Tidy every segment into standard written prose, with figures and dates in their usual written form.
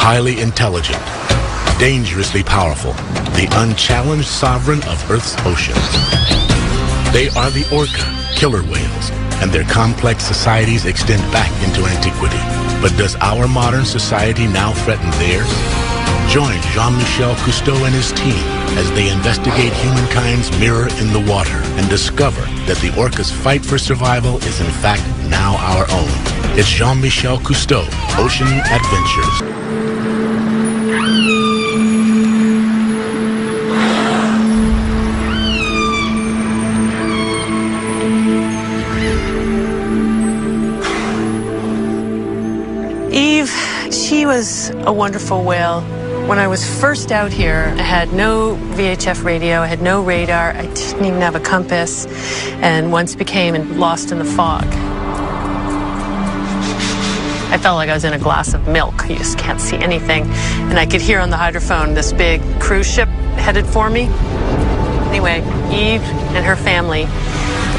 highly intelligent, dangerously powerful, the unchallenged sovereign of Earth's oceans. They are the orca, killer whales, and their complex societies extend back into antiquity. But does our modern society now threaten theirs? Join Jean-Michel Cousteau and his team as they investigate humankind's mirror in the water and discover that the orca's fight for survival is in fact now our own. It's Jean-Michel Cousteau, Ocean Adventures. She was a wonderful whale. When I was first out here, I had no VHF radio, I had no radar, I didn't even have a compass, and once became lost in the fog. I felt like I was in a glass of milk. You just can't see anything. And I could hear on the hydrophone this big cruise ship headed for me. Anyway, Eve and her family,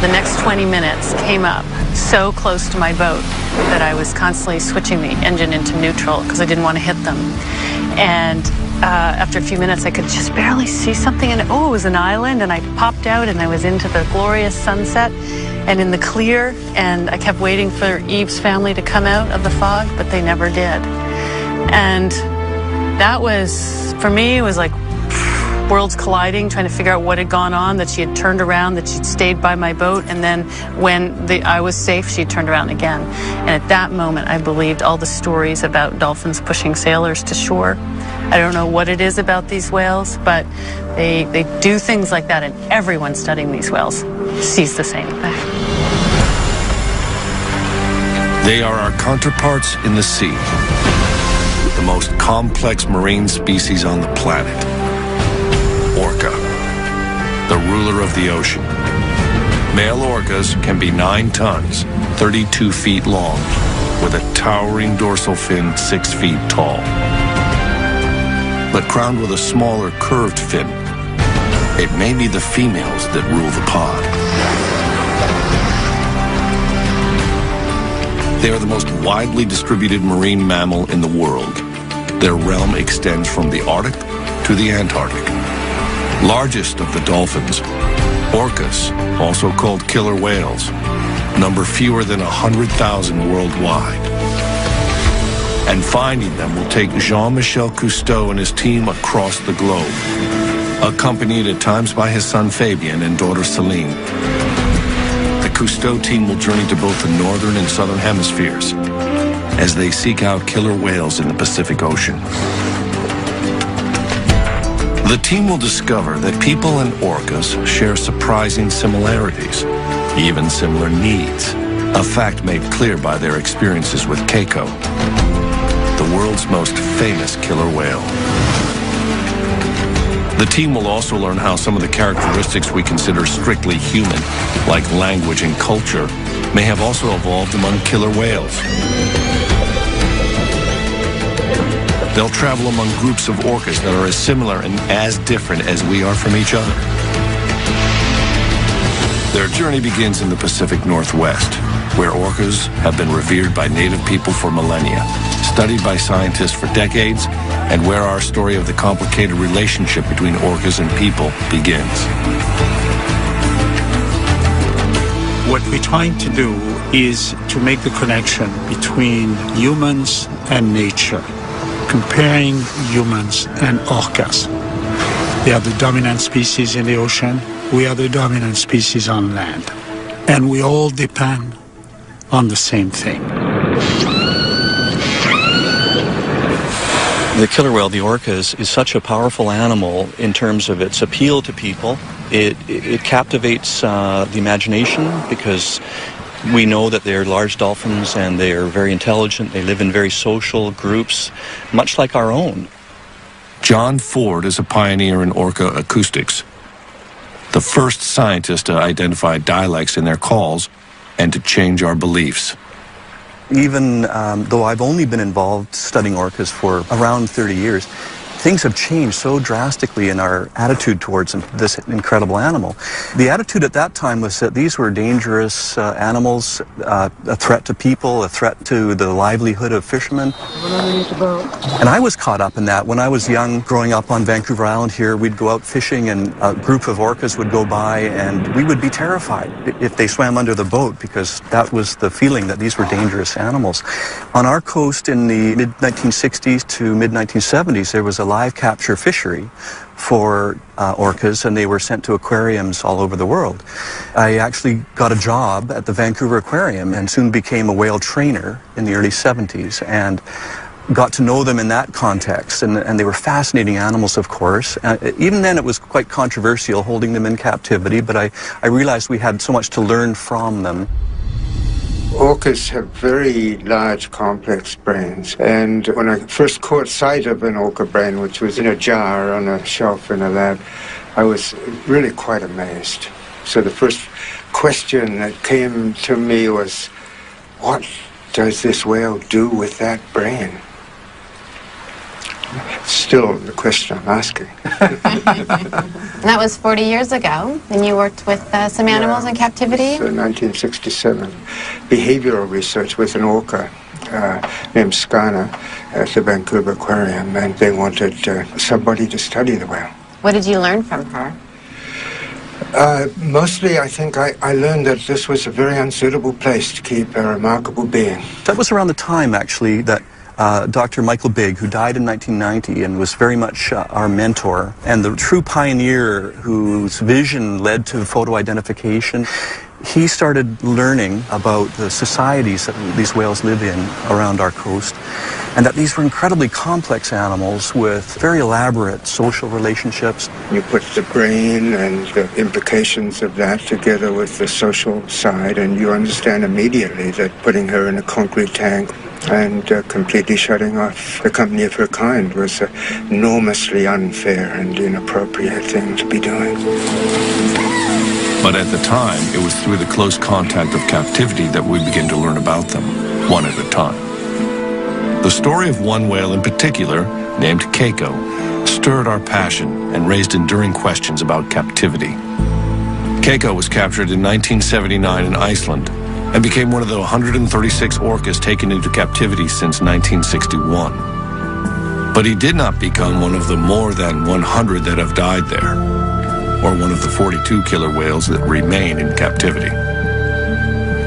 the next 20 minutes, came up so close to my boat that I was constantly switching the engine into neutral because I didn't want to hit them. And after a few minutes, I could just barely see something, and it was an island, and I popped out, and I was into the glorious sunset and in the clear, and I kept waiting for Eve's family to come out of the fog, but they never did. And that was, for me, it was like worlds colliding, trying to figure out what had gone on, that she had turned around, that she'd stayed by my boat, and then when I was safe, she turned around again. And at that moment, I believed all the stories about dolphins pushing sailors to shore. I don't know what it is about these whales, but they do things like that, and everyone studying these whales sees the same thing. They are our counterparts in the sea, the most complex marine species on the planet. Orca, the ruler of the ocean. Male orcas can be 9 tons, 32 feet long, with a towering dorsal fin 6 feet tall. But crowned with a smaller curved fin, it may be the females that rule the pod. They are the most widely distributed marine mammal in the world. Their realm extends from the Arctic to the Antarctic. Largest of the dolphins, orcas, also called killer whales, number fewer than 100,000 worldwide. And finding them will take Jean-Michel Cousteau and his team across the globe, accompanied at times by his son Fabien and daughter Celine. The Cousteau team will journey to both the northern and southern hemispheres as they seek out killer whales in the Pacific Ocean. The team will discover that people and orcas share surprising similarities, even similar needs, a fact made clear by their experiences with Keiko, the world's most famous killer whale. The team will also learn how some of the characteristics we consider strictly human, like language and culture, may have also evolved among killer whales. They'll travel among groups of orcas that are as similar and as different as we are from each other. Their journey begins in the Pacific Northwest, where orcas have been revered by native people for millennia, studied by scientists for decades, and where our story of the complicated relationship between orcas and people begins. What we're trying to do is to make the connection between humans and nature, comparing humans and orcas. They are the dominant species in the ocean. We are the dominant species on land. And we all depend on the same thing. The killer whale, the orca, is such a powerful animal in terms of its appeal to people. It captivates the imagination because we know that they're large dolphins and they are very intelligent. They live in very social groups, much like our own. John Ford is a pioneer in orca acoustics, the first scientist to identify dialects in their calls and to change our beliefs. Even though I've only been involved studying orcas for around 30 years, things have changed so drastically in our attitude towards this incredible animal. The attitude at that time was that these were dangerous animals, a threat to people, a threat to the livelihood of fishermen. And I was caught up in that. When I was young, growing up on Vancouver Island here, we'd go out fishing and a group of orcas would go by and we would be terrified if they swam under the boat, because that was the feeling that these were dangerous animals. On our coast in the mid-1960s to mid-1970s, there was a live capture fishery for orcas, and they were sent to aquariums all over the world. I actually got a job at the Vancouver Aquarium and soon became a whale trainer in the early 70s, and got to know them in that context, and they were fascinating animals, of course. Even then it was quite controversial holding them in captivity, but I realized we had so much to learn from them. Orcas have very large, complex brains, and when I first caught sight of an orca brain, which was in a jar on a shelf in a lab, I was really quite amazed. So the first question that came to me was, what does this whale do with that brain? Still the question I'm asking. That was 40 years ago, and you worked with some animals in captivity? 1967. Behavioral research with an orca named Skana at the Vancouver Aquarium, and they wanted somebody to study the whale. What did you learn from her? Mostly, I think I learned that this was a very unsuitable place to keep a remarkable being. That was around the time, actually, that Dr. Michael Bigg, who died in 1990 and was very much our mentor and the true pioneer whose vision led to photo identification, he started learning about the societies that these whales live in around our coast, and that these were incredibly complex animals with very elaborate social relationships. You put the brain and the implications of that together with the social side, and you understand immediately that putting her in a concrete tank and completely shutting off the company of her kind was an enormously unfair and inappropriate thing to be doing. But at the time, it was through the close contact of captivity that we began to learn about them, one at a time. The story of one whale in particular, named Keiko, stirred our passion and raised enduring questions about captivity. Keiko was captured in 1979 in Iceland and became one of the 136 orcas taken into captivity since 1961. But he did not become one of the more than 100 that have died there, or one of the 42 killer whales that remain in captivity.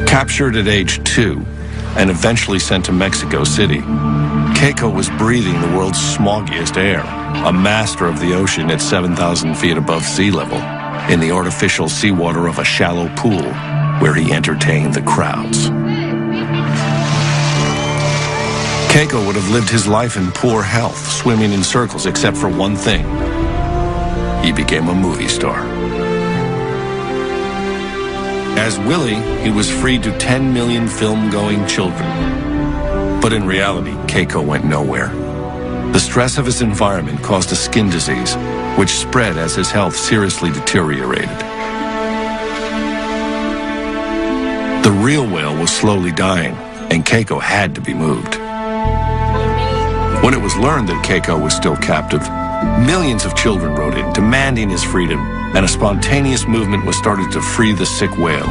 Captured at age 2 and eventually sent to Mexico City, Keiko was breathing the world's smoggiest air, a master of the ocean at 7,000 feet above sea level, in the artificial seawater of a shallow pool where he entertained the crowds. Keiko would have lived his life in poor health, swimming in circles, except for one thing. He became a movie star. As Willie, he was free to 10 million film-going children. But in reality, Keiko went nowhere. The stress of his environment caused a skin disease, which spread as his health seriously deteriorated. The real whale was slowly dying, and Keiko had to be moved. When it was learned that Keiko was still captive, millions of children wrote in, demanding his freedom, and a spontaneous movement was started to free the sick whale.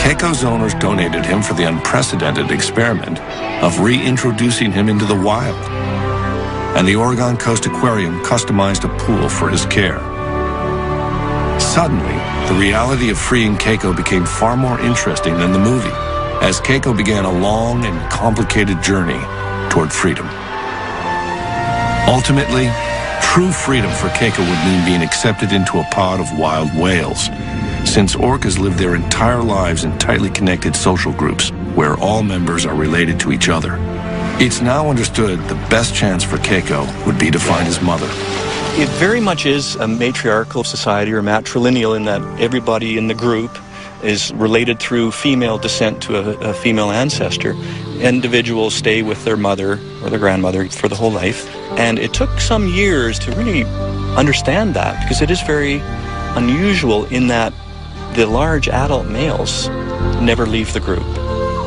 Keiko's owners donated him for the unprecedented experiment of reintroducing him into the wild, and the Oregon Coast Aquarium customized a pool for his care. Suddenly, the reality of freeing Keiko became far more interesting than the movie, as Keiko began a long and complicated journey toward freedom. Ultimately, true freedom for Keiko would mean being accepted into a pod of wild whales, since orcas live their entire lives in tightly connected social groups where all members are related to each other. It's now understood the best chance for Keiko would be to find his mother. It very much is a matriarchal society, or matrilineal, in that everybody in the group is related through female descent to a female ancestor. Individuals stay with their mother or their grandmother for the whole life. And it took some years to really understand that, because it is very unusual in that the large adult males never leave the group.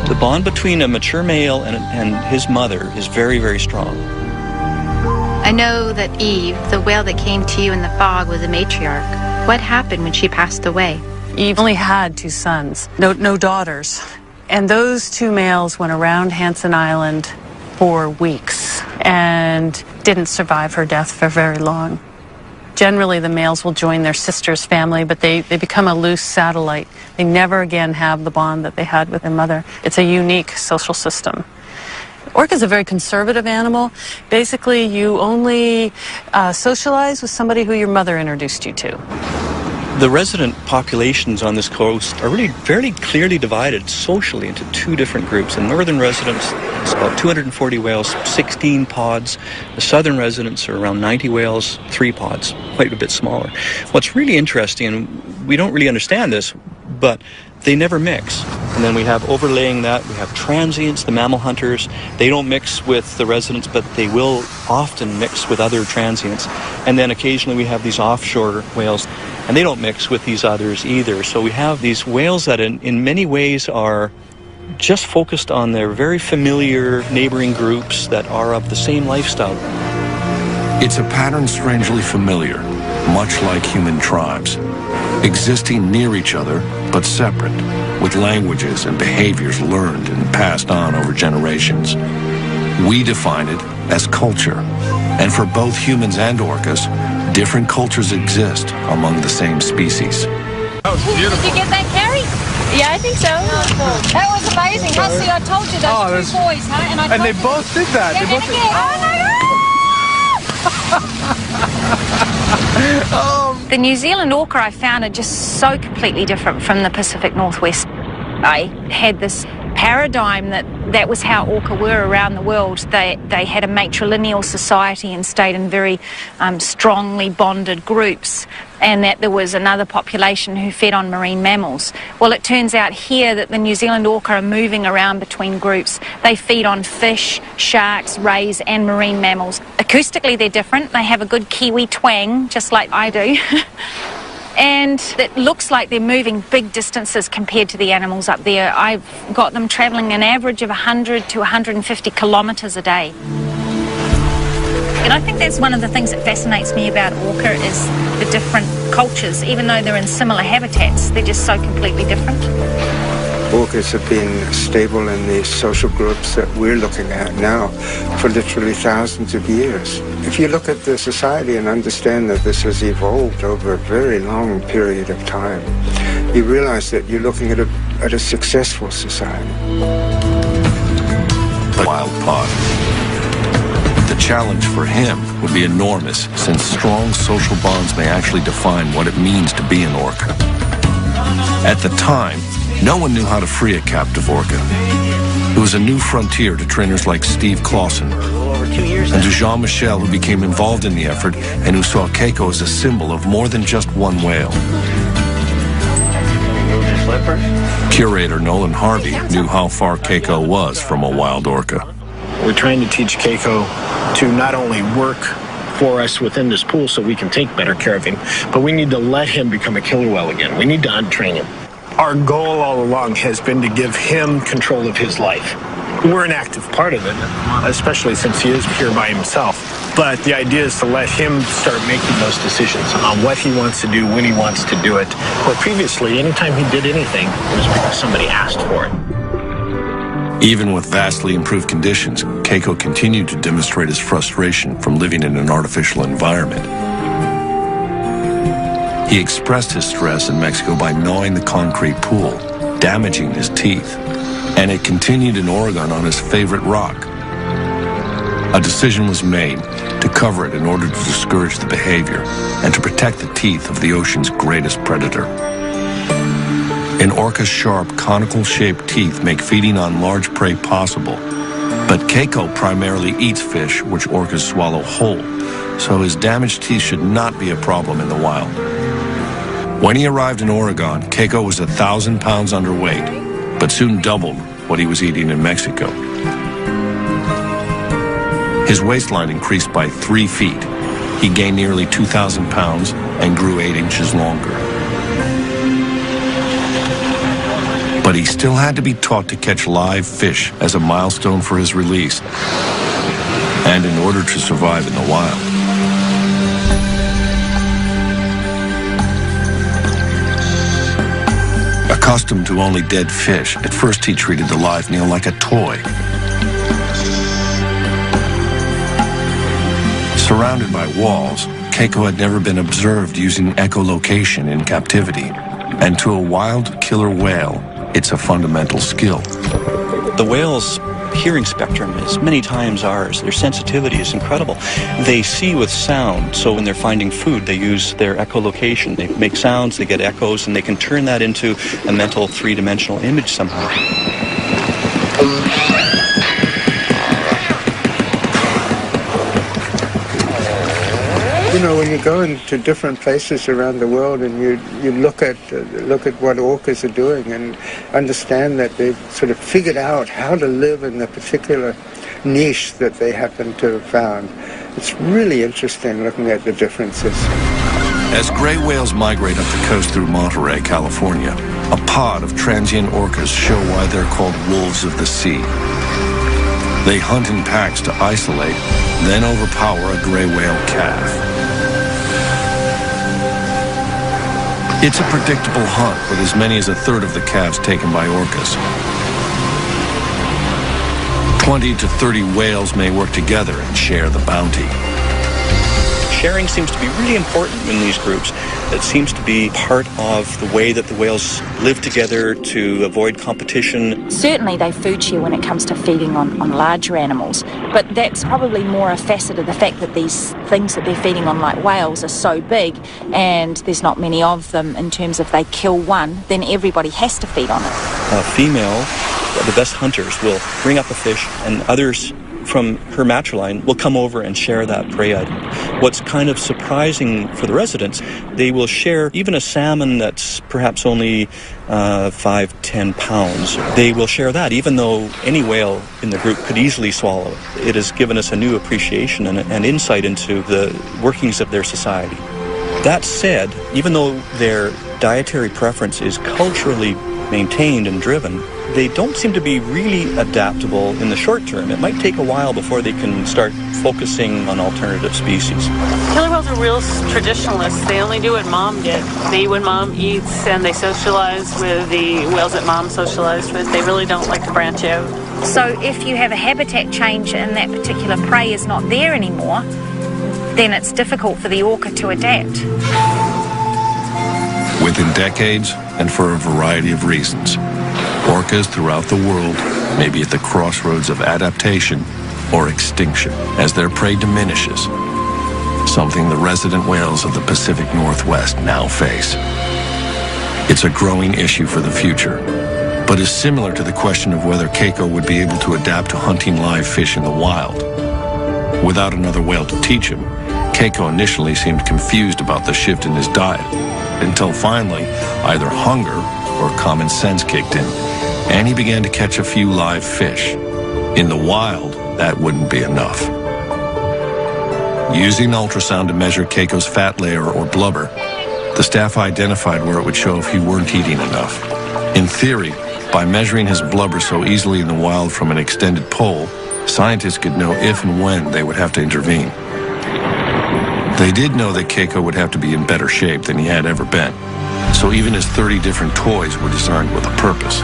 The bond between a mature male and his mother is very, very strong. I know that Eve, the whale that came to you in the fog, was a matriarch. What happened when she passed away? Eve only had 2 sons, no daughters. And those 2 males went around Hansen Island for weeks and didn't survive her death for very long. Generally, the males will join their sister's family, but they become a loose satellite. They never again have the bond that they had with their mother. It's a unique social system. Orca is a very conservative animal. Basically, you only socialize with somebody who your mother introduced you to. The resident populations on this coast are really fairly clearly divided socially into 2 different groups. The northern residents, it's about 240 whales, 16 pods. The southern residents are around 90 whales, 3 pods, quite a bit smaller. What's really interesting, and we don't really understand this, but they never mix. And then we have overlaying that, we have transients, the mammal hunters. They don't mix with the residents, but they will often mix with other transients. And then occasionally we have these offshore whales, and they don't mix with these others either. So we have these whales that in many ways are just focused on their very familiar neighboring groups that are of the same lifestyle. It's a pattern strangely familiar, much like human tribes, existing near each other but separate, with languages and behaviors learned and passed on over generations. We define it as culture, and for both humans and orcas, different cultures exist among the same species. That was beautiful. Did you get that, Carrie? Yeah, I think so. That was amazing. See, I told you those 2 boys, huh? And they both did that. Yeah, they both did. The New Zealand orca I found are just so completely different from the Pacific Northwest. I had this paradigm that was how orca were around the world. They had a matrilineal society and stayed in very strongly bonded groups, and that there was another population who fed on marine mammals. Well, it turns out here that the New Zealand orca are moving around between groups. They feed on fish, sharks, rays, and marine mammals. Acoustically, they're different. They have a good Kiwi twang, just like I do. And it looks like they're moving big distances compared to the animals up there. I've got them travelling an average of 100 to 150 kilometres a day. And I think that's one of the things that fascinates me about orca is the different cultures. Even though they're in similar habitats, they're just so completely different. Orcas have been stable in the social groups that we're looking at now for literally thousands of years. If you look at the society and understand that this has evolved over a very long period of time, you realize that you're looking at a successful society. Wild pod. The challenge for him would be enormous, since strong social bonds may actually define what it means to be an orca. At the time, no one knew how to free a captive orca. It was a new frontier to trainers like Steve Clausen and to Jean-Michel, who became involved in the effort and who saw Keiko as a symbol of more than just one whale. Curator Nolan Harvey knew how far Keiko was from a wild orca. We're trying to teach Keiko to not only work for us within this pool so we can take better care of him, but we need to let him become a killer whale again. We need to untrain him. Our goal all along has been to give him control of his life. We're an active part of it, especially since he is here by himself. But the idea is to let him start making those decisions on what he wants to do, when he wants to do it. Where previously, anytime he did anything, it was because somebody asked for it. Even with vastly improved conditions, Keiko continued to demonstrate his frustration from living in an artificial environment. He expressed his stress in Mexico by gnawing the concrete pool, damaging his teeth, and it continued in Oregon on his favorite rock. A decision was made to cover it in order to discourage the behavior and to protect the teeth of the ocean's greatest predator. An orca's sharp, conical-shaped teeth make feeding on large prey possible, but Keiko primarily eats fish which orcas swallow whole, so his damaged teeth should not be a problem in the wild. When he arrived in Oregon, Keiko was 1,000 pounds underweight, but soon doubled what he was eating in Mexico. His waistline increased by 3 feet. He gained nearly 2,000 pounds and grew 8 inches longer. But he still had to be taught to catch live fish as a milestone for his release. and in order to survive in the wild. Accustomed to only dead fish, at first he treated the live meal like a toy. Surrounded by walls, Keiko had never been observed using echolocation in captivity, and to a wild killer whale, it's a fundamental skill. The whale's hearing spectrum is many times ours. Their sensitivity is incredible. They see with sound, so when they're finding food, they use their echolocation. They make sounds, they get echoes, and they can turn that into a mental three-dimensional image somehow. You know, when you go into different places around the world and you look at what orcas are doing and understand that they've sort of figured out how to live in the particular niche that they happen to have found, it's really interesting looking at the differences. As gray whales migrate up the coast through Monterey, California, a pod of transient orcas show why they're called wolves of the sea. They hunt in packs to isolate, then overpower a gray whale calf. It's a predictable hunt, with as many as a third of the calves taken by orcas. 20 to 30 whales may work together and share the bounty. Sharing seems to be really important in these groups. It seems to be part of the way that the whales live together to avoid competition. Certainly they food share when it comes to feeding on larger animals, but that's probably more a facet of the fact that these things that they're feeding on, like whales, are so big and there's not many of them. In terms of they kill one, then everybody has to feed on it. A female, the best hunters, will bring up a fish, and others from her matriline will come over and share that prey item. What's kind of surprising for the residents, they will share even a salmon that's perhaps only 5-10 pounds. They will share that, even though any whale in the group could easily swallow it. It has given us a new appreciation and insight into the workings of their society. That said, even though their dietary preference is culturally maintained and driven, they don't seem to be really adaptable in the short term. It might take a while before they can start focusing on alternative species. Killer whales are real traditionalists. They only do what mom did. They eat when mom eats, and they socialize with the whales that mom socialized with. They really don't like to branch out. So if you have a habitat change and that particular prey is not there anymore, then it's difficult for the orca to adapt. Within decades, and for a variety of reasons, orcas throughout the world may be at the crossroads of adaptation or extinction as their prey diminishes, something the resident whales of the Pacific Northwest now face. It's a growing issue for the future, but is similar to the question of whether Keiko would be able to adapt to hunting live fish in the wild. Without another whale to teach him, Keiko initially seemed confused about the shift in his diet, until finally either hunger or common sense kicked in, and he began to catch a few live fish. In the wild, that wouldn't be enough. Using ultrasound to measure Keiko's fat layer or blubber, the staff identified where it would show if he weren't eating enough. In theory, by measuring his blubber so easily in the wild from an extended pole, scientists could know if and when they would have to intervene. They did know that Keiko would have to be in better shape than he had ever been, so even his 30 different toys were designed with a purpose.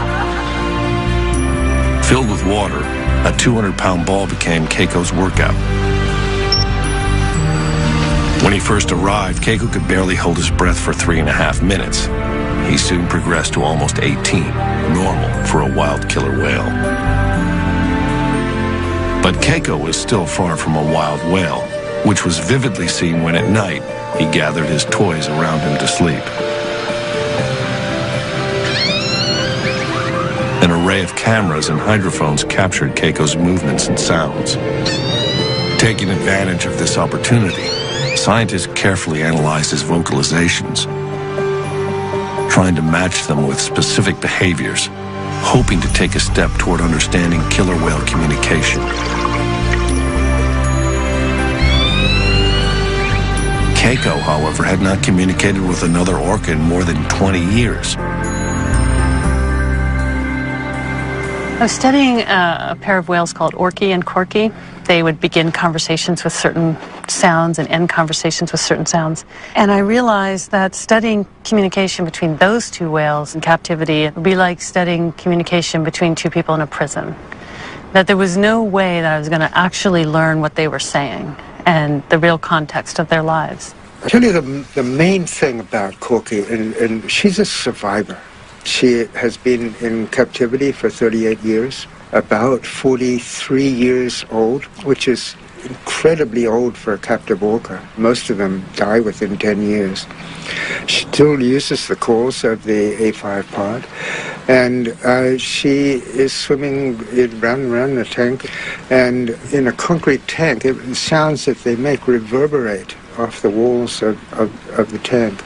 Filled with water, a 200-pound ball became Keiko's workout. When he first arrived, Keiko could barely hold his breath for 3.5 minutes. He soon progressed to almost 18, normal for a wild killer whale. But Keiko was still far from a wild whale, which was vividly seen when at night he gathered his toys around him to sleep. An array of cameras and hydrophones captured Keiko's movements and sounds. Taking advantage of this opportunity, scientists carefully analyzed his vocalizations, trying to match them with specific behaviors, hoping to take a step toward understanding killer whale communication. Keiko, however, had not communicated with another orca in more than 20 years. I was studying a pair of whales called Orky and Corky. They would begin conversations with certain sounds and end conversations with certain sounds. And I realized that studying communication between those two whales in captivity would be like studying communication between two people in a prison. That there was no way that I was going to actually learn what they were saying and the real context of their lives. I'll tell you the main thing about Corky, and she's a survivor. She has been in captivity for 38 years, about 43 years old, which is incredibly old for a captive orca. Most of them die within 10 years. She still uses the calls of the A5 pod, and she is swimming round and round the tank, and in a concrete tank, the sounds that they make reverberate off the walls of the tank.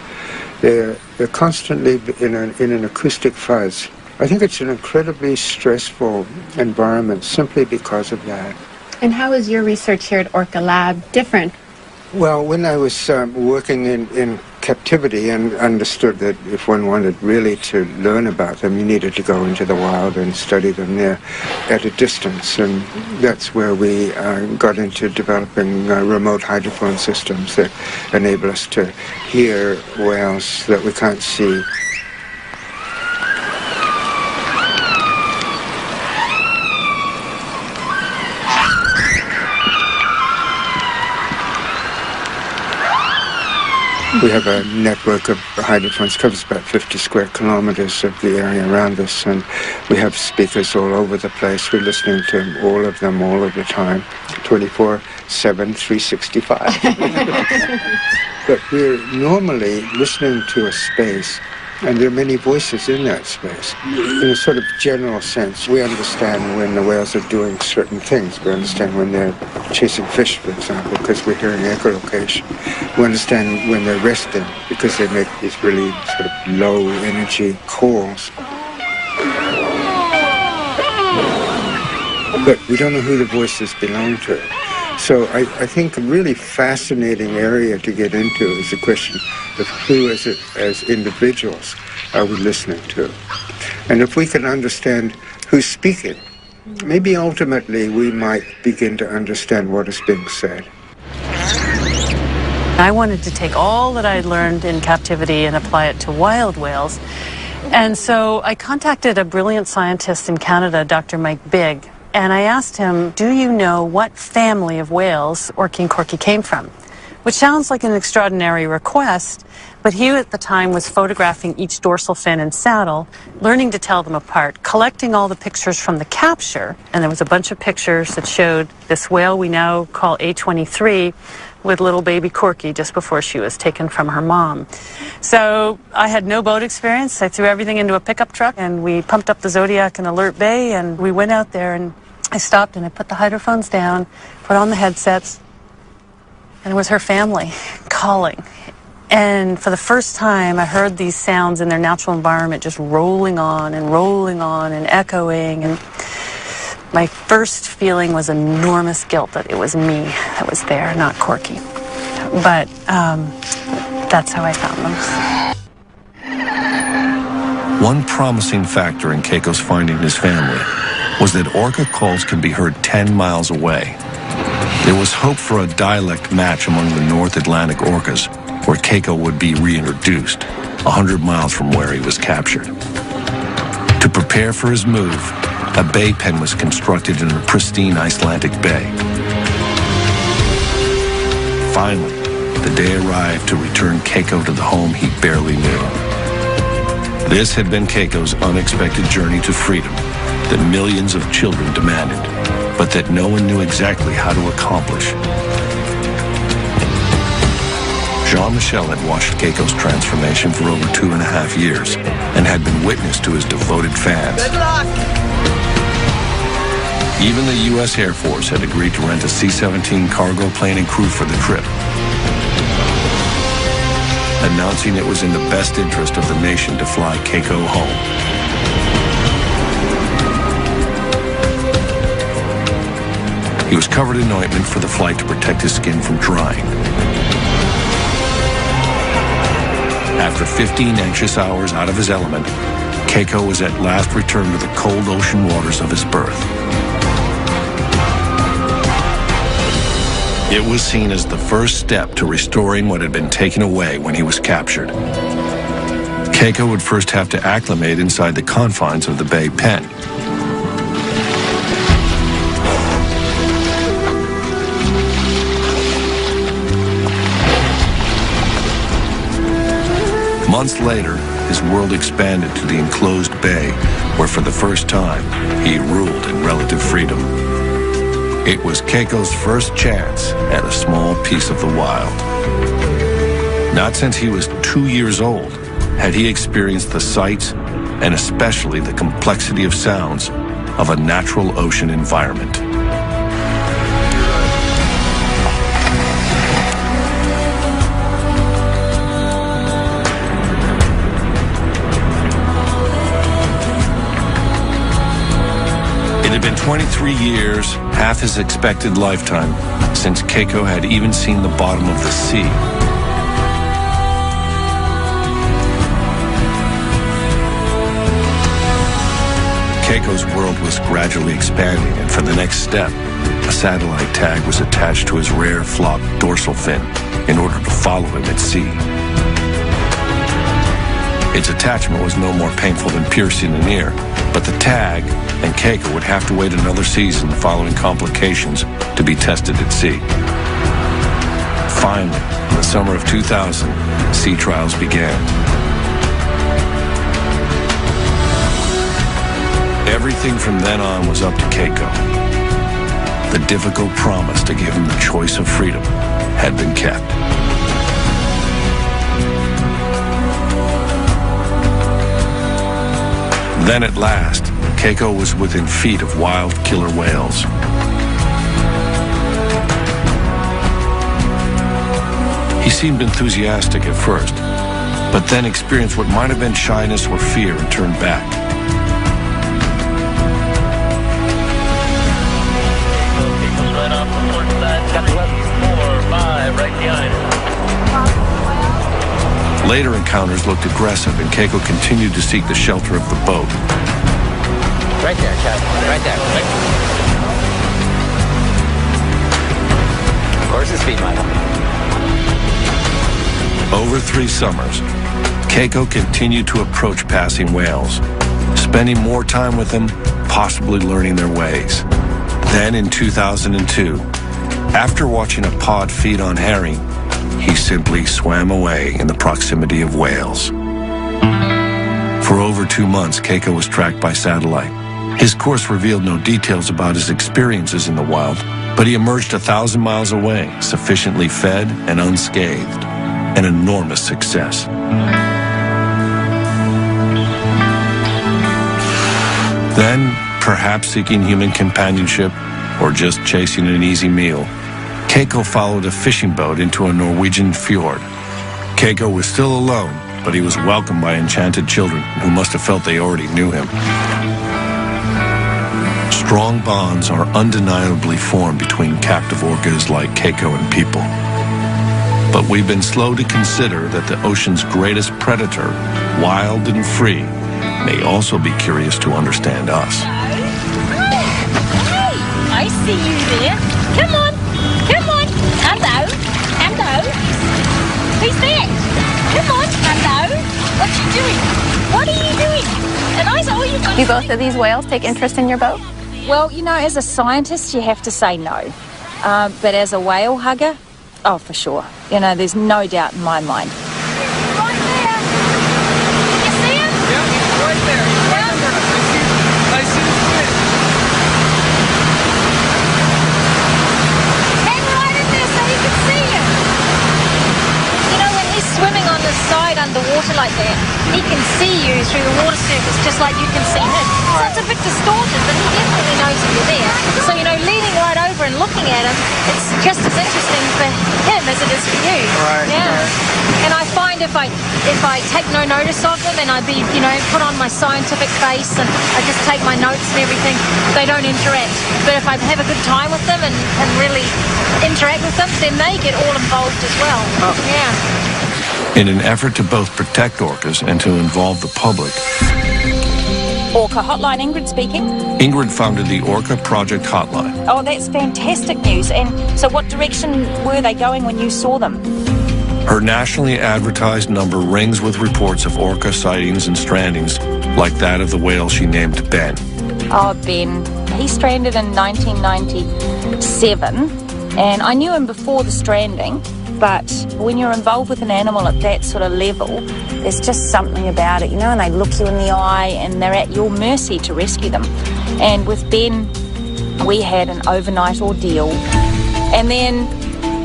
They're constantly in an acoustic fuzz. I think it's an incredibly stressful environment simply because of that. And how is your research here at Orca Lab different? Well, when I was working in captivity and understood that if one wanted really to learn about them, you needed to go into the wild and study them there at a distance. And that's where we got into developing remote hydrophone systems that enable us to hear whales that we can't see. We have a network of hydrophones, covers about 50 square kilometers of the area around us, and we have speakers all over the place. We're listening to all of them all of the time, 24/7, 365. But we're normally listening to a space, and there are many voices in that space. In a sort of general sense, we understand when the whales are doing certain things. We understand when they're chasing fish, for example, because we're hearing echolocation. We understand when they're resting, because they make these really sort of low-energy calls. But we don't know who the voices belong to. So I think a really fascinating area to get into is the question of who as individuals are we listening to. And if we can understand who's speaking, maybe ultimately we might begin to understand what is being said. I wanted to take all that I had learned in captivity and apply it to wild whales. And so I contacted a brilliant scientist in Canada, Dr. Mike Bigg, and I asked him, do you know what family of whales Orky and Corky came from? Which sounds like an extraordinary request, but he at the time was photographing each dorsal fin and saddle, learning to tell them apart, collecting all the pictures from the capture, and there was a bunch of pictures that showed this whale we now call A23 with little baby Corky just before she was taken from her mom. So I had no boat experience. I threw everything into a pickup truck and we pumped up the Zodiac in Alert Bay, and we went out there, and I stopped and I put the hydrophones down, put on the headsets, and it was her family calling. And for the first time, I heard these sounds in their natural environment just rolling on and echoing. And my first feeling was enormous guilt that it was me that was there, not Corky. But that's how I found them. One promising factor in Keiko's finding his family was that orca calls can be heard 10 miles away. There was hope for a dialect match among the North Atlantic orcas, where Keiko would be reintroduced, 100 miles from where he was captured. To prepare for his move, a bay pen was constructed in a pristine Icelandic bay. Finally, the day arrived to return Keiko to the home he barely knew. This had been Keiko's unexpected journey to freedom that millions of children demanded, but that no one knew exactly how to accomplish. Jean-Michel had watched Keiko's transformation for over 2.5 years and had been witness to his devoted fans. Good luck! Even the U.S. Air Force had agreed to rent a C-17 cargo plane and crew for the trip, announcing it was in the best interest of the nation to fly Keiko home. He was covered in ointment for the flight to protect his skin from drying. After 15 anxious hours out of his element, Keiko was at last returned to the cold ocean waters of his birth. It was seen as the first step to restoring what had been taken away when he was captured. Keiko would first have to acclimate inside the confines of the Bay pen. Months later, his world expanded to the enclosed bay, where for the first time, he ruled in relative freedom. It was Keiko's first chance at a small piece of the wild. Not since he was 2 years old had he experienced the sights and especially the complexity of sounds of a natural ocean environment. It had been 23 years, half his expected lifetime, since Keiko had even seen the bottom of the sea. Keiko's world was gradually expanding, and for the next step, a satellite tag was attached to his rare flopped dorsal fin in order to follow him at sea. Its attachment was no more painful than piercing an ear, but the tag and Keiko would have to wait another season following complications to be tested at sea. Finally, in the summer of 2000, sea trials began. Everything from then on was up to Keiko. The difficult promise to give him the choice of freedom had been kept. Then at last, Keiko was within feet of wild killer whales. He seemed enthusiastic at first, but then experienced what might have been shyness or fear and turned back. Later encounters looked aggressive, and Keiko continued to seek the shelter of the boat. Right there, Chad. Right there. Of course it's speed, Michael. Over 3 summers, Keiko continued to approach passing whales, spending more time with them, possibly learning their ways. Then in 2002, after watching a pod feed on herring, he simply swam away in the proximity of whales. For over 2 months, Keiko was tracked by satellite. His course revealed no details about his experiences in the wild, but he emerged 1,000 miles away, sufficiently fed and unscathed. An enormous success. Then, perhaps seeking human companionship or just chasing an easy meal, Keiko followed a fishing boat into a Norwegian fjord. Keiko was still alone, but he was welcomed by enchanted children who must have felt they already knew him. Strong bonds are undeniably formed between captive orcas like Keiko and people. But we've been slow to consider that the ocean's greatest predator, wild and free, may also be curious to understand us. Hey, I see you there. Come on. Come on. Hello. Hello. Who's that? Come on. Hello. What you doing? What are you doing? And I said, oh, you've got... Do both of these whales take interest in your boat? Well, you know, as a scientist, you have to say no. But as a whale hugger, oh, for sure. You know, there's no doubt in my mind. Right there. You see him? Yeah, he's right there. Yeah. I see his fin. Hang right in there so you can see him. You know, when he's swimming on the side underwater like that, he can see you through the water surface just like you can see him. So it's a bit distorted, but he definitely knows that you're there. So, you know, leaning right over and looking at him, it's just as interesting for him as it is for you. Right. Yeah. Right. And I find if I take no notice of them and I put on my scientific face and I just take my notes and everything, they don't interact. But if I have a good time with them and really interact with them, then they get all involved as well. Oh. Yeah. In an effort to both protect orcas and to involve the public, Orca Hotline, Ingrid speaking. Ingrid founded the Orca Project Hotline. Oh, that's fantastic news. And so what direction were they going when you saw them? Her nationally advertised number rings with reports of orca sightings and strandings like that of the whale she named Ben. Oh, Ben. He stranded in 1997, and I knew him before the stranding, but when you're involved with an animal at that sort of level, there's just something about it, you know, and they look you in the eye and they're at your mercy to rescue them. And with Ben, we had an overnight ordeal, and then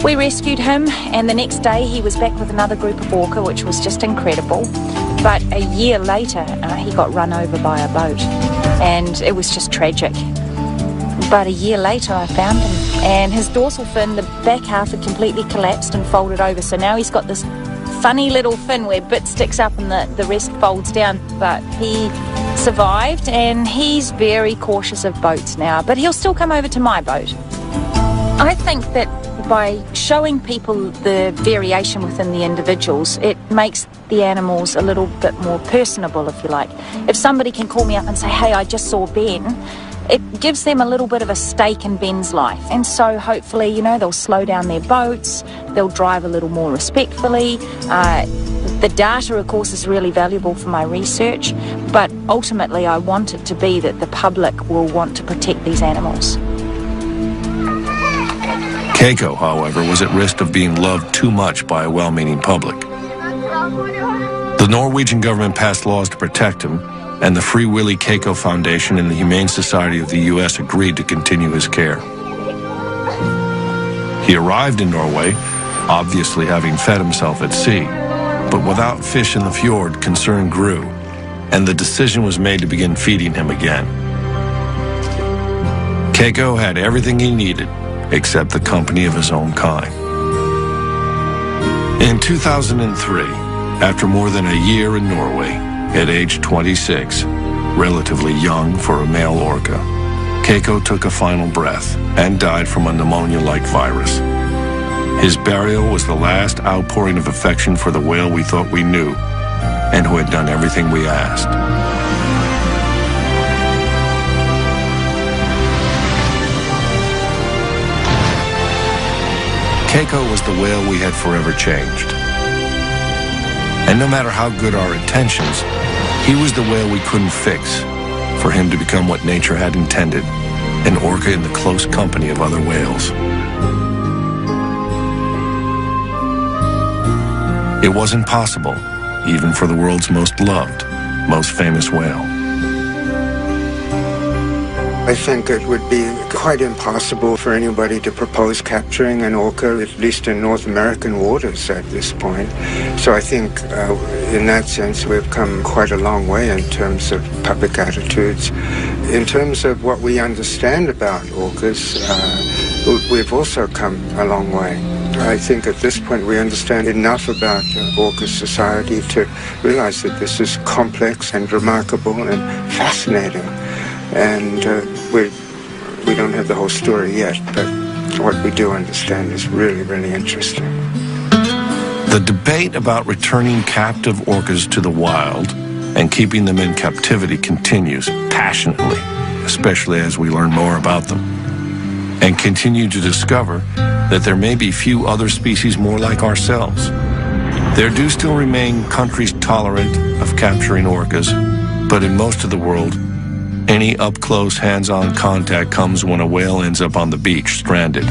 we rescued him, and the next day he was back with another group of orca, which was just incredible. But a year later, he got run over by a boat, and it was just tragic. But a year later, I found him, and his dorsal fin, the back half, had completely collapsed and folded over. So now he's got this funny little fin where bit sticks up and the rest folds down. But he survived, and he's very cautious of boats now. But he'll still come over to my boat. I think that by showing people the variation within the individuals, it makes the animals a little bit more personable, if you like. If somebody can call me up and say, hey, I just saw Ben, it gives them a little bit of a stake in Ben's life. And so hopefully, you know, they'll slow down their boats, they'll drive a little more respectfully. The data, of course, is really valuable for my research, but ultimately I want it to be that the public will want to protect these animals. Keiko, however, was at risk of being loved too much by a well-meaning public. The Norwegian government passed laws to protect him, and the Free Willy Keiko Foundation and the Humane Society of the U.S. agreed to continue his care. He arrived in Norway, obviously having fed himself at sea, but without fish in the fjord, concern grew, and the decision was made to begin feeding him again. Keiko had everything he needed, except the company of his own kind. In 2003, after more than a year in Norway, at age 26, relatively young for a male orca, Keiko took a final breath and died from a pneumonia-like virus. His burial was the last outpouring of affection for the whale we thought we knew and who had done everything we asked. Keiko was the whale we had forever changed. And no matter how good our intentions, he was the whale we couldn't fix for him to become what nature had intended, an orca in the close company of other whales. It wasn't possible, even for the world's most loved, most famous whale. I think it would be quite impossible for anybody to propose capturing an orca, at least in North American waters at this point. So I think in that sense we've come quite a long way in terms of public attitudes. In terms of what we understand about orcas, we've also come a long way. I think at this point we understand enough about orca society to realize that this is complex and remarkable and fascinating. And we don't have the whole story yet, but what we do understand is really, really interesting. The debate about returning captive orcas to the wild and keeping them in captivity continues passionately, especially as we learn more about them, and continue to discover that there may be few other species more like ourselves. There do still remain countries tolerant of capturing orcas, but in most of the world, any up-close, hands-on contact comes when a whale ends up on the beach, stranded.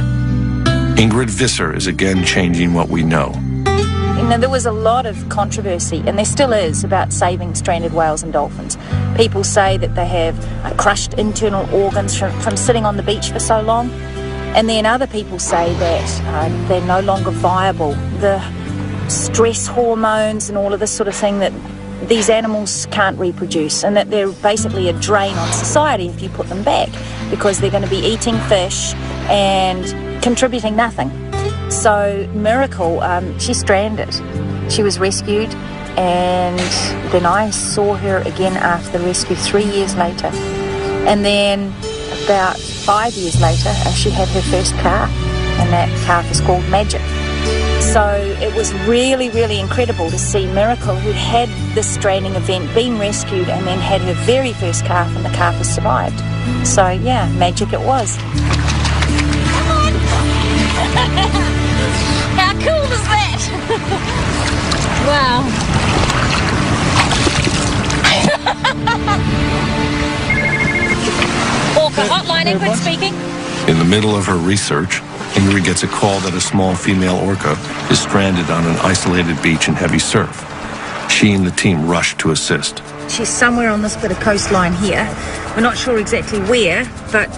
Ingrid Visser is again changing what we know. You know, there was a lot of controversy, and there still is, about saving stranded whales and dolphins. People say that they have crushed internal organs from sitting on the beach for so long, and then other people say that they're no longer viable. The stress hormones and all of this sort of thing, that these animals can't reproduce, and that they're basically a drain on society if you put them back, because they're going to be eating fish and contributing nothing. So Miracle, she's stranded. She was rescued, and then I saw her again after the rescue 3 years later. And then about 5 years later, she had her first calf, and that calf is called Magic. So it was really, really incredible to see Miracle, who had this straining event, been rescued and then had her very first calf, and the calf has survived. So yeah, magic it was. Come on! How cool is that? Wow. Orca Hotline, Ingrid speaking. In the middle of her research, Ingrid gets a call that a small female orca is stranded on an isolated beach in heavy surf. She and the team rush to assist. She's somewhere on this bit of coastline here. We're not sure exactly where, but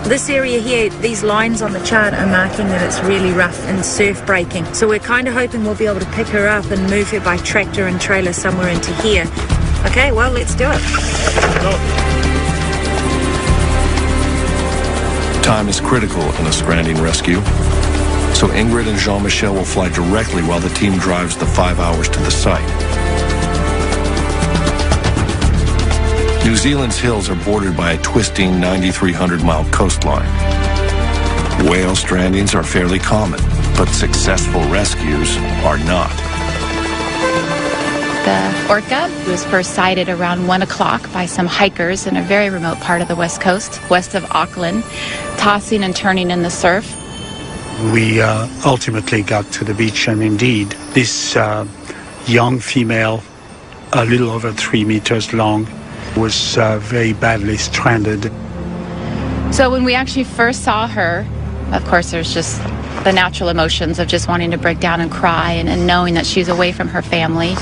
this area here, these lines on the chart are marking that it's really rough and surf breaking. So we're kind of hoping we'll be able to pick her up and move her by tractor and trailer somewhere into here. Okay, well, let's do it. Time is critical in a stranding rescue, so Ingrid and Jean-Michel will fly directly while the team drives the 5 hours to the site. New Zealand's hills are bordered by a twisting 9,300-mile coastline. Whale strandings are fairly common, but successful rescues are not. The orca was first sighted around 1 o'clock by some hikers in a very remote part of the west coast, west of Auckland, tossing and turning in the surf. We ultimately got to the beach, and indeed, this young female, a little over 3 meters long, was very badly stranded. So when we actually first saw her, of course, there's just the natural emotions of just wanting to break down and cry, and knowing that she's away from her family,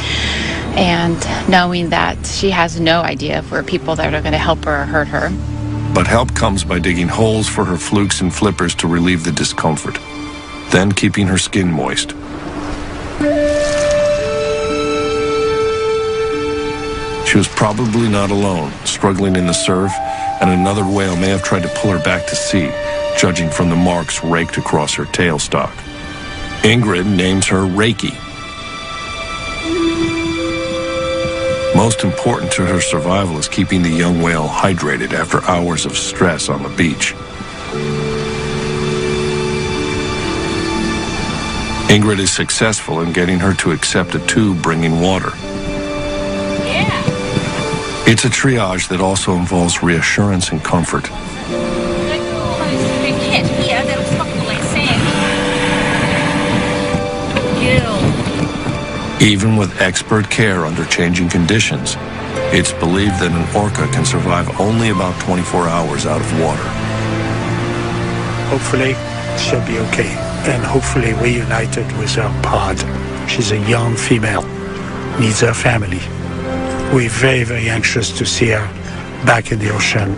and knowing that she has no idea if we're people that are going to help her or hurt her. But help comes by digging holes for her flukes and flippers to relieve the discomfort, then keeping her skin moist. She was probably not alone, struggling in the surf, and another whale may have tried to pull her back to sea, judging from the marks raked across her tailstock. Ingrid names her Reiki. Most important to her survival is keeping the young whale hydrated after hours of stress on the beach. Ingrid is successful in getting her to accept a tube bringing water. Yeah. It's a triage that also involves reassurance and comfort. Even with expert care under changing conditions, it's believed that an orca can survive only about 24 hours out of water. Hopefully, she'll be okay, and hopefully reunited with her pod. She's a young female, needs her family. We're very, very anxious to see her back in the ocean,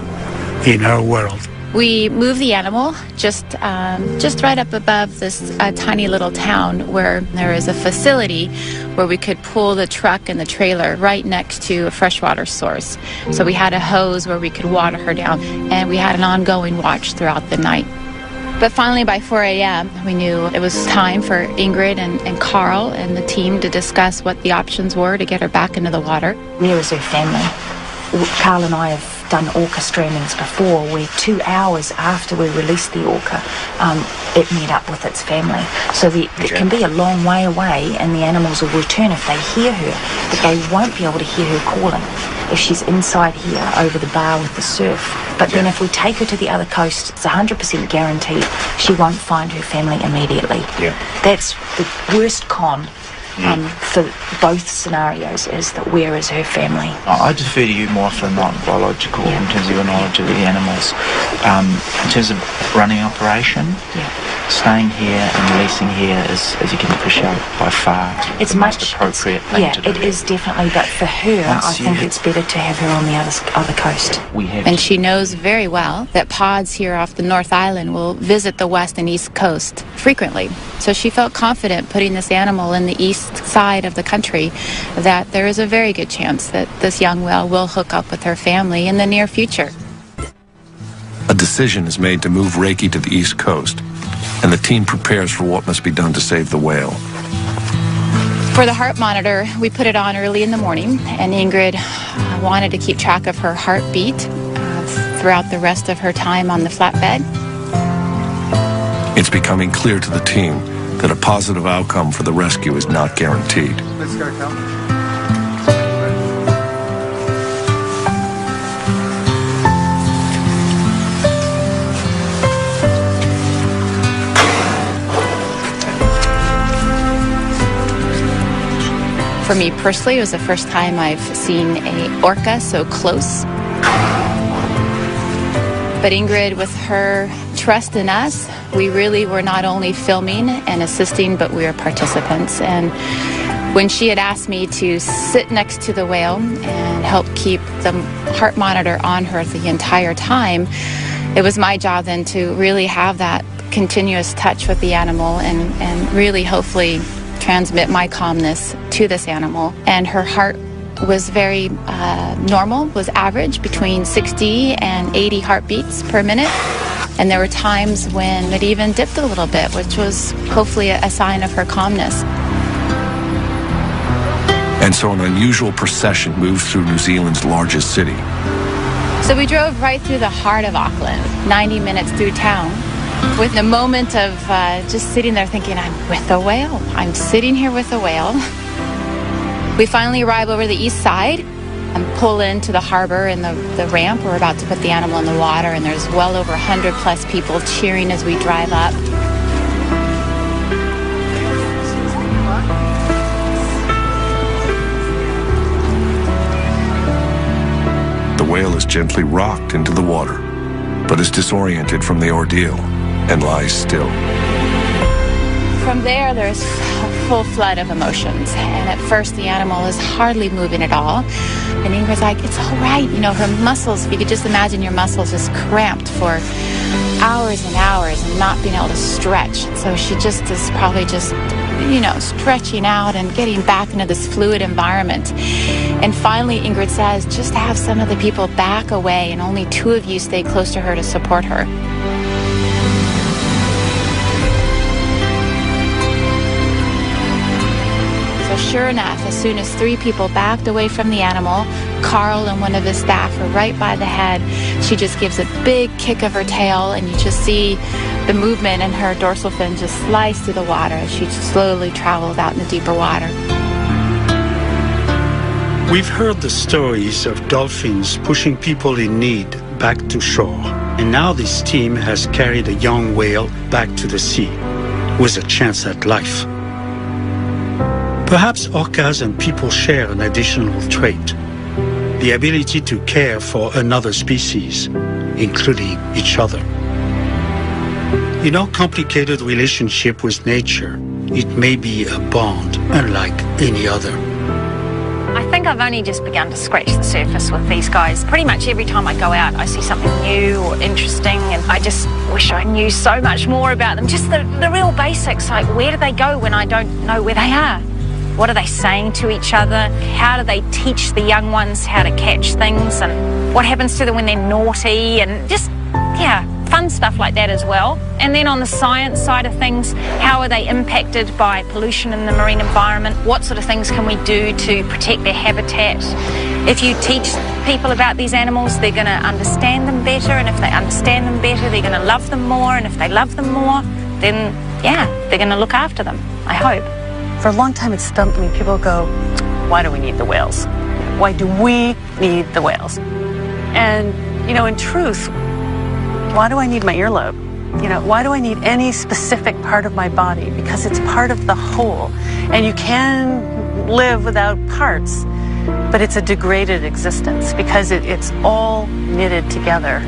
in her world. We moved the animal just right up above this tiny little town where there is a facility where we could pull the truck and the trailer right next to a freshwater source. So we had a hose where we could water her down, and we had an ongoing watch throughout the night. But finally, by 4 a.m., we knew it was time for Ingrid and Carl and the team to discuss what the options were to get her back into the water. There is her family. Carl and I have done orca strandings before, where 2 hours after we released the orca, it met up with its family. So it can be a long way away, and the animals will return if they hear her, but they won't be able to hear her calling if she's inside here over the bar with the surf. But then if we take her to the other coast, it's 100% guaranteed she won't find her family immediately. That's the worst con for both scenarios, is that where is her family? I defer to you more for non-biological in terms of your knowledge of the animals. In terms of running operation, staying here and releasing here is, as you can appreciate, by far it's the much most appropriate thing to do. It is definitely, but for her, I think it's better to have her on the other coast. And she knows very well that pods here off the North Island will visit the west and east coast frequently. So she felt confident putting this animal in the east side of the country, that there is a very good chance that this young whale will hook up with her family in the near future. A decision is made to move Reiki to the east coast, and the team prepares for what must be done to save the whale. For the heart monitor, we put it on early in the morning, and Ingrid wanted to keep track of her heartbeat throughout the rest of her time on the flatbed. It's becoming clear to the team that a positive outcome for the rescue is not guaranteed. Let's go, Cal. For me personally, it was the first time I've seen an orca so close. But Ingrid, with her trust in us, we really were not only filming and assisting, but we were participants. And when she had asked me to sit next to the whale and help keep the heart monitor on her the entire time, it was my job then to really have that continuous touch with the animal and really hopefully transmit my calmness to this animal. And her heart was very normal, was average between 60 and 80 heartbeats per minute. And there were times when it even dipped a little bit, which was hopefully a sign of her calmness. And so an unusual procession moves through New Zealand's largest city. So we drove right through the heart of Auckland, 90 minutes through town, with a moment of just sitting there thinking, I'm with a whale. I'm sitting here with a whale. We finally arrive over the east side and pull into the harbor and the ramp. We're about to put the animal in the water, and there's well over 100 plus people cheering as we drive up. The whale is gently rocked into the water, but is disoriented from the ordeal and lies still. From there's a full flood of emotions. And at first, the animal is hardly moving at all. And Ingrid's like, it's all right. You know, her muscles, if you could just imagine your muscles just cramped for hours and hours and not being able to stretch. So she just is probably just, you know, stretching out and getting back into this fluid environment. And finally, Ingrid says, just have some of the people back away and only 2 of you stay close to her to support her. So sure enough, as soon as 3 people backed away from the animal, Carl and one of his staff were right by the head. She just gives a big kick of her tail, and you just see the movement in her dorsal fin just slice through the water as she slowly travels out in the deeper water. We've heard the stories of dolphins pushing people in need back to shore, and now this team has carried a young whale back to the sea with a chance at life. Perhaps orcas and people share an additional trait, the ability to care for another species, including each other. In our complicated relationship with nature, it may be a bond unlike any other. I think I've only just begun to scratch the surface with these guys. Pretty much every time I go out, I see something new or interesting, and I just wish I knew so much more about them. Just the real basics, like where do they go when I don't know where they are? What are they saying to each other? How do they teach the young ones how to catch things? And what happens to them when they're naughty? And just, yeah, fun stuff like that as well. And then on the science side of things, how are they impacted by pollution in the marine environment? What sort of things can we do to protect their habitat? If you teach people about these animals, they're going to understand them better. And if they understand them better, they're going to love them more. And if they love them more, then, yeah, they're going to look after them, I hope. For a long time, it stumped me. People go, why do we need the whales? Why do we need the whales? And, you know, in truth, why do I need my earlobe? You know, why do I need any specific part of my body? Because it's part of the whole. And you can live without parts, but it's a degraded existence because it's all knitted together.